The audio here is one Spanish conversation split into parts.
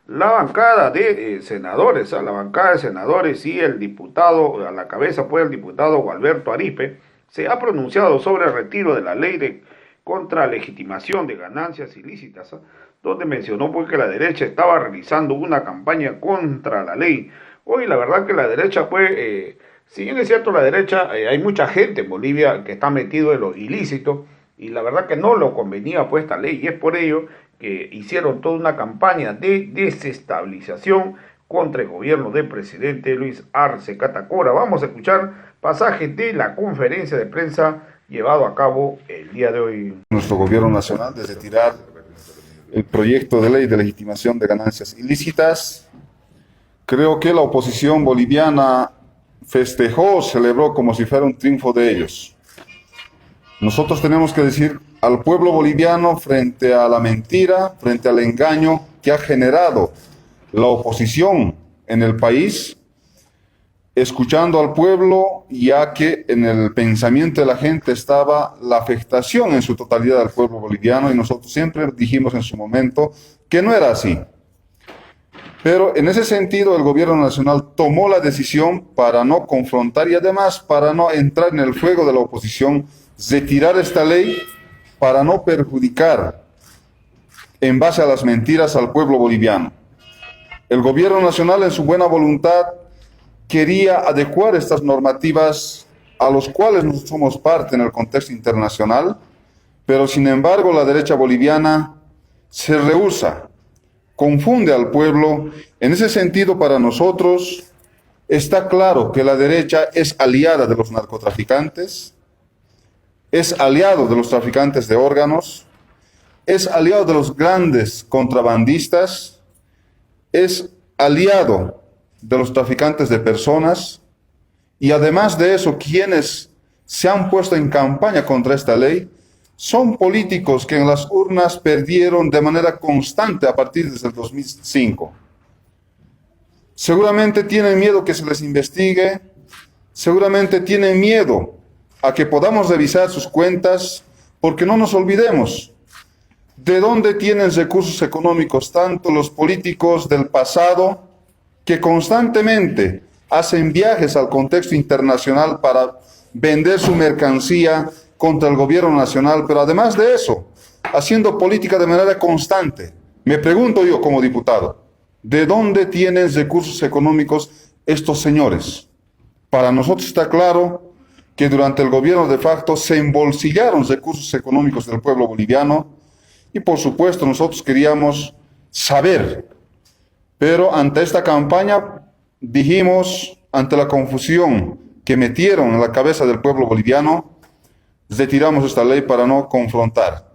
la bancada de senadores, la bancada de senadores y el diputado, a la cabeza pues el diputado Gualberto Aripe, se ha pronunciado sobre el retiro de la ley de contralegitimación de ganancias ilícitas, donde mencionó pues que la derecha estaba realizando una campaña contra la ley. Hoy la verdad que la derecha pues, si bien es cierto la derecha, hay mucha gente en Bolivia que está metido en lo ilícito, y la verdad que no lo convenía pues esta ley, y es por ello que hicieron toda una campaña de desestabilización contra el gobierno del presidente Luis Arce Catacora. Vamos a escuchar pasajes de la conferencia de prensa llevado a cabo el día de hoy. Nuestro gobierno nacional de retirar el proyecto de ley de legitimación de ganancias ilícitas. Creo que la oposición boliviana festejó, celebró como si fuera un triunfo de ellos. Nosotros tenemos que decir al pueblo boliviano frente a la mentira, frente al engaño que ha generado la oposición en el país, escuchando al pueblo, ya que en el pensamiento de la gente estaba la afectación en su totalidad al pueblo boliviano, y nosotros siempre dijimos en su momento que no era así. Pero en ese sentido el gobierno nacional tomó la decisión para no confrontar y además para no entrar en el fuego de la oposición, retirar esta ley para no perjudicar en base a las mentiras al pueblo boliviano. El gobierno nacional en su buena voluntad quería adecuar estas normativas a los cuales nosotros somos parte en el contexto internacional, pero sin embargo la derecha boliviana se rehúsa, confunde al pueblo. En ese sentido, para nosotros está claro que la derecha es aliada de los narcotraficantes, es aliado de los traficantes de órganos, es aliado de los grandes contrabandistas, es aliado de los traficantes de personas, y además de eso, quienes se han puesto en campaña contra esta ley son políticos que en las urnas perdieron de manera constante a partir desde el 2005. Seguramente tienen miedo que se les investigue, seguramente tienen miedo a que podamos revisar sus cuentas, porque no nos olvidemos de dónde tienen recursos económicos tanto los políticos del pasado, que constantemente hacen viajes al contexto internacional para vender su mercancía contra el gobierno nacional, pero además de eso, haciendo política de manera constante. Me pregunto yo como diputado, ¿de dónde tienen recursos económicos estos señores? Para nosotros está claro que durante el gobierno de facto se embolsillaron recursos económicos del pueblo boliviano, y por supuesto nosotros queríamos saber, pero ante esta campaña dijimos, ante la confusión que metieron en la cabeza del pueblo boliviano, retiramos esta ley para no confrontar.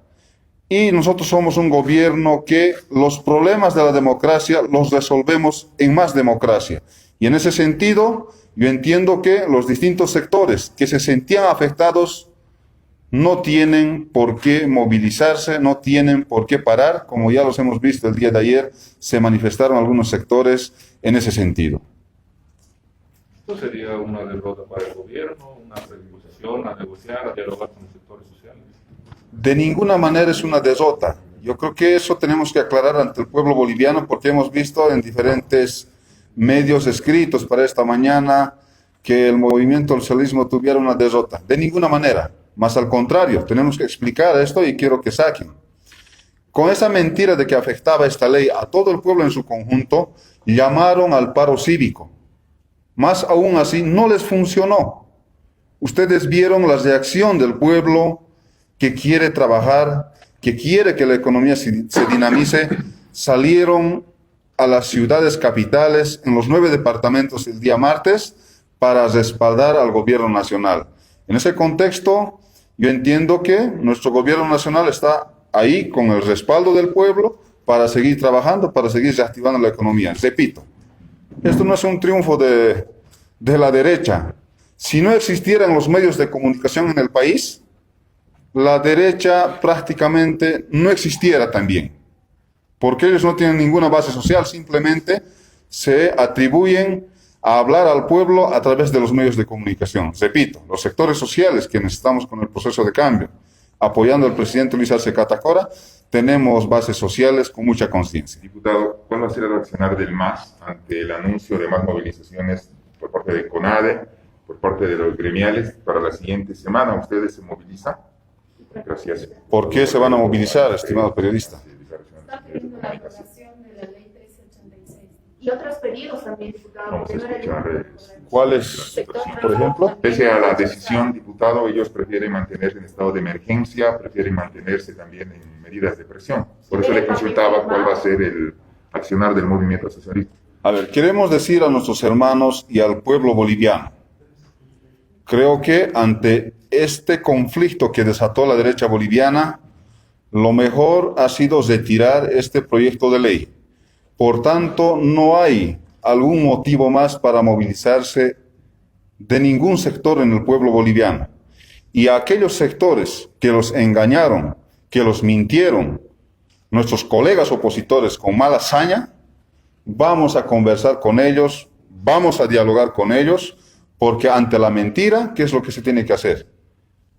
Y nosotros somos un gobierno que los problemas de la democracia los resolvemos en más democracia. Y en ese sentido, yo entiendo que los distintos sectores que se sentían afectados no tienen por qué movilizarse, no tienen por qué parar, como ya los hemos visto el día de ayer, se manifestaron algunos sectores en ese sentido. ¿Esto sería una derrota para el gobierno, una predisposición a negociar, a dialogar con los sectores sociales? De ninguna manera es una derrota. Yo creo que eso tenemos que aclarar ante el pueblo boliviano, porque hemos visto en diferentes medios escritos para esta mañana que el movimiento del socialismo tuviera una derrota. De ninguna manera. Más al contrario, tenemos que explicar esto y quiero que saquen. Con esa mentira de que afectaba esta ley a todo el pueblo en su conjunto, llamaron al paro cívico. Más aún así, no les funcionó. Ustedes vieron la reacción del pueblo que quiere trabajar, que quiere que la economía se dinamice. Salieron a las ciudades capitales en los 9 departamentos el día martes para respaldar al gobierno nacional. En ese contexto, yo entiendo que nuestro gobierno nacional está ahí con el respaldo del pueblo para seguir trabajando, para seguir reactivando la economía. Repito, esto no es un triunfo de la derecha. Si no existieran los medios de comunicación en el país, la derecha prácticamente no existiera también, porque ellos no tienen ninguna base social, simplemente se atribuyen a hablar al pueblo a través de los medios de comunicación. Repito, los sectores sociales, quienes estamos con el proceso de cambio, apoyando al presidente Luis Arce Catacora, tenemos bases sociales con mucha conciencia. Diputado, ¿cuál va a ser el accionar del MAS ante el anuncio de más movilizaciones por parte de CONADE, por parte de los gremiales para la siguiente semana? ¿Ustedes se movilizan? Gracias. ¿Por qué se van a movilizar, estimado periodista? Está pidiendo la aprobación de la ley 1386 y otros pedidos también, diputado. Vamos a escuchar. ¿Cuáles, por ejemplo? Pese a la decisión, diputado, ellos prefieren mantenerse en estado de emergencia, prefieren mantenerse también en medidas de presión. Por eso le consultaba cuál va a ser el accionar del movimiento socialista. A ver, queremos decir a nuestros hermanos y al pueblo boliviano, creo que ante este conflicto que desató la derecha boliviana, lo mejor ha sido retirar este proyecto de ley. Por tanto, no hay algún motivo más para movilizarse de ningún sector en el pueblo boliviano. Y a aquellos sectores que los engañaron, que los mintieron, nuestros colegas opositores con mala hazaña, vamos a conversar con ellos, vamos a dialogar con ellos, porque ante la mentira, ¿qué es lo que se tiene que hacer?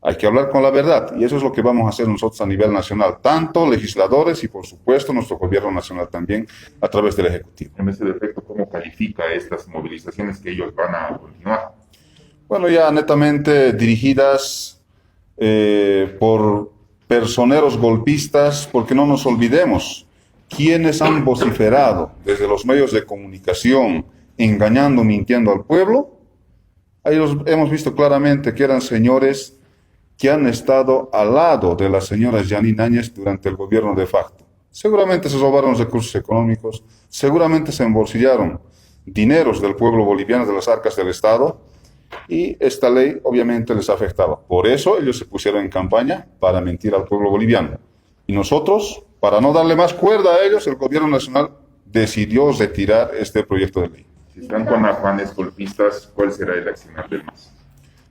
Hay que hablar con la verdad, y eso es lo que vamos a hacer nosotros a nivel nacional, tanto legisladores y por supuesto nuestro gobierno nacional también a través del Ejecutivo. En ese defecto, ¿cómo califica estas movilizaciones que ellos van a continuar? Bueno, ya netamente dirigidas por personeros golpistas, porque no nos olvidemos, quienes han vociferado desde los medios de comunicación, engañando, mintiendo al pueblo, ahí los hemos visto claramente que eran señores que han estado al lado de la señora Janine Áñez durante el gobierno de facto. Seguramente se robaron recursos económicos, seguramente se embolsillaron dineros del pueblo boliviano, de las arcas del Estado, y esta ley obviamente les afectaba. Por eso ellos se pusieron en campaña para mentir al pueblo boliviano. Y nosotros, para no darle más cuerda a ellos, el gobierno nacional decidió retirar este proyecto de ley. Si están con afanes golpistas, ¿cuál será el accionar del MAS?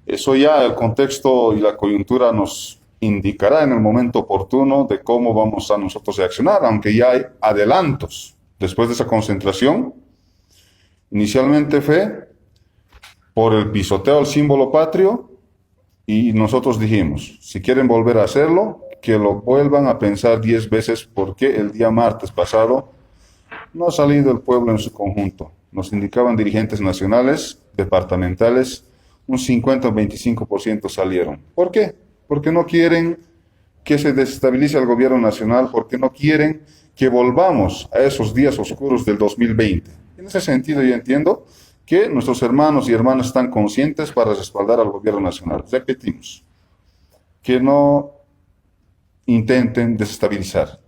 Eso ya el contexto y la coyuntura nos indicará en el momento oportuno de cómo vamos a nosotros reaccionar, aunque ya hay adelantos. Después de esa concentración, inicialmente fue por el pisoteo al símbolo patrio y nosotros dijimos, si quieren volver a hacerlo, que lo vuelvan a pensar 10 veces porque el día martes pasado no ha salido el pueblo en su conjunto. Nos indicaban dirigentes nacionales, departamentales, un 50 o 25% salieron. ¿Por qué? Porque no quieren que se desestabilice el gobierno nacional, porque no quieren que volvamos a esos días oscuros del 2020. En ese sentido yo entiendo que nuestros hermanos y hermanas están conscientes para respaldar al gobierno nacional. Repetimos, que no intenten desestabilizar.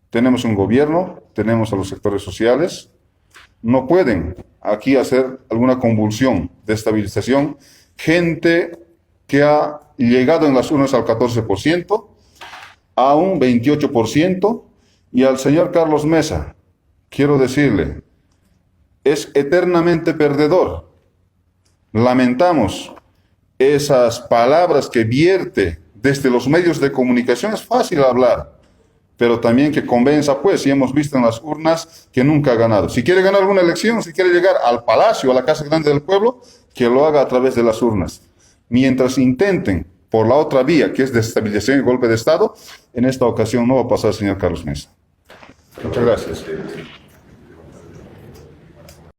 Tenemos un gobierno, tenemos a los sectores sociales, no pueden aquí hacer alguna convulsión de estabilización. Gente que ha llegado en las urnas al 14%, a un 28%, y al señor Carlos Mesa, quiero decirle, es eternamente perdedor. Lamentamos esas palabras que vierte desde los medios de comunicación. Es fácil hablar, pero también que convenza, pues, y hemos visto en las urnas que nunca ha ganado. Si quiere ganar alguna elección, si quiere llegar al Palacio, a la Casa Grande del Pueblo, que lo haga a través de las urnas. Mientras intenten por la otra vía, que es desestabilización y golpe de Estado, en esta ocasión no va a pasar, señor Carlos Mesa. Muchas gracias.